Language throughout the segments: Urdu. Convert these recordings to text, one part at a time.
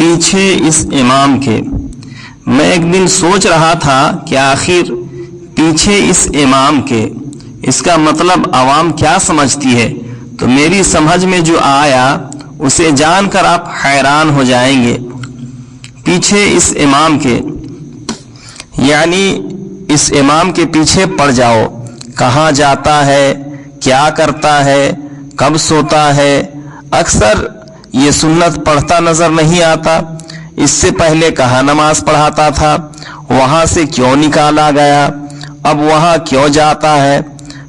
پیچھے اس امام کے۔ میں ایک دن سوچ رہا تھا کہ آخر پیچھے اس امام کے اس کا مطلب عوام کیا سمجھتی ہے، تو میری سمجھ میں جو آیا اسے جان کر آپ حیران ہو جائیں گے۔ پیچھے اس امام کے یعنی اس امام کے پیچھے پڑ جاؤ، کہاں جاتا ہے، کیا کرتا ہے، کب سوتا ہے۔ اکثر یہ سنت پڑھتا نظر نہیں آتا، اس سے پہلے کہاں نماز پڑھاتا تھا، وہاں سے کیوں نکالا گیا، اب وہاں کیوں جاتا ہے،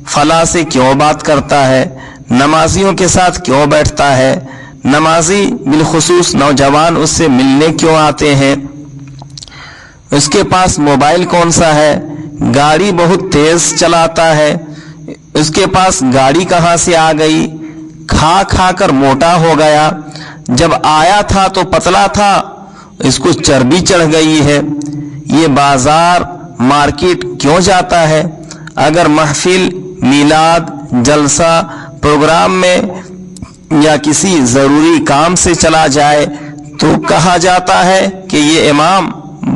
فلاں سے کیوں بات کرتا ہے، نمازیوں کے ساتھ کیوں بیٹھتا ہے، نمازی بالخصوص نوجوان اس سے ملنے کیوں آتے ہیں، اس کے پاس موبائل کون سا ہے، گاڑی بہت تیز چلاتا ہے، اس کے پاس گاڑی کہاں سے آ گئی، کھا کھا کر موٹا ہو گیا، جب آیا تھا تو پتلا تھا، اس کو چربی چڑھ گئی ہے، یہ بازار مارکیٹ کیوں جاتا ہے، اگر محفل، میلاد، جلسہ، پروگرام میں یا کسی ضروری کام سے چلا جائے تو کہا جاتا ہے کہ یہ امام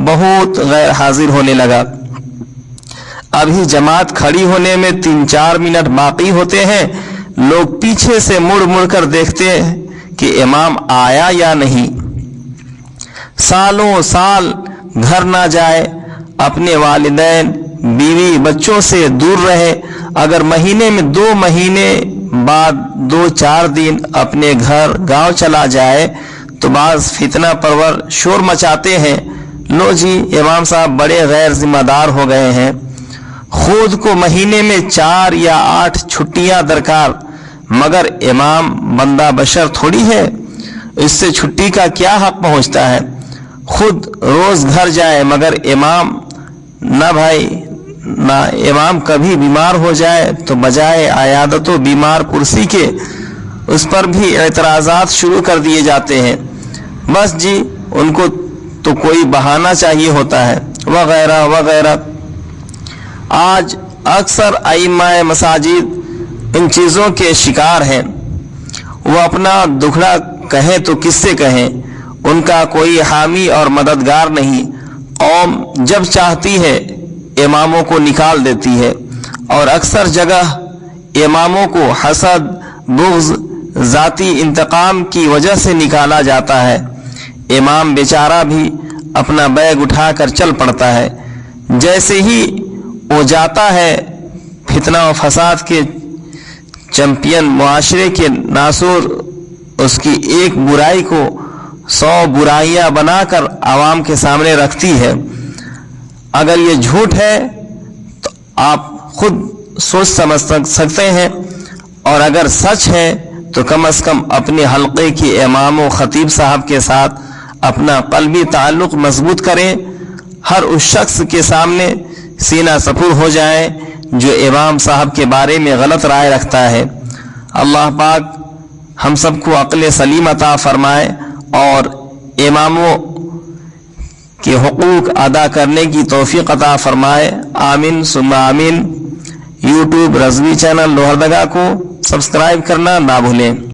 بہت غیر حاضر ہونے لگا، ابھی جماعت کھڑی ہونے میں 3-4 منٹ باقی ہوتے ہیں، لوگ پیچھے سے مڑ مڑ کر دیکھتے ہیں کہ امام آیا یا نہیں۔ سالوں سال گھر نہ جائے، اپنے والدین، بیوی، بچوں سے دور رہے، اگر مہینے میں 2 مہینے بعد 2-4 دن اپنے گھر گاؤں چلا جائے تو بعض فتنہ پرور شور مچاتے ہیں، لو جی امام صاحب بڑے غیر ذمہ دار ہو گئے ہیں۔ خود کو مہینے میں 4 یا 8 چھٹیاں درکار، مگر امام بندہ بشر تھوڑی ہے، اس سے چھٹی کا کیا حق پہنچتا ہے، خود روز گھر جائے مگر امام نہ بھائی نہ۔ امام کبھی بیمار ہو جائے تو بجائے عیادت و بیمار پرسی کے اس پر بھی اعتراضات شروع کر دیے جاتے ہیں، بس جی ان کو تو کوئی بہانہ چاہیے ہوتا ہے، وغیرہ وغیرہ۔ آج اکثر ائمہ مساجد ان چیزوں کے شکار ہیں، وہ اپنا دکھڑا کہیں تو کس سے کہیں، ان کا کوئی حامی اور مددگار نہیں، قوم جب چاہتی ہے اماموں کو نکال دیتی ہے، اور اکثر جگہ اماموں کو حسد، بغض، ذاتی انتقام کی وجہ سے نکالا جاتا ہے، امام بیچارہ بھی اپنا بیگ اٹھا کر چل پڑتا ہے، جیسے ہی وہ جاتا ہے فتنہ و فساد کے چیمپئن، معاشرے کے ناصور اس کی ایک برائی کو 100 برائیاں بنا کر عوام کے سامنے رکھتی ہے۔ اگر یہ جھوٹ ہے تو آپ خود سوچ سمجھ سکتے ہیں، اور اگر سچ ہے تو کم از کم اپنے حلقے کے امام و خطیب صاحب کے ساتھ اپنا قلبی تعلق مضبوط کریں، ہر اس شخص کے سامنے سینہ سپر ہو جائیں جو امام صاحب کے بارے میں غلط رائے رکھتا ہے۔ اللہ پاک ہم سب کو عقل سلیم عطا فرمائے اور اماموں کے حقوق ادا کرنے کی توفیق عطا فرمائے، آمین ثم آمین۔ یوٹیوب رضوی چینل لوہردگا کو سبسکرائب کرنا نہ بھولیں۔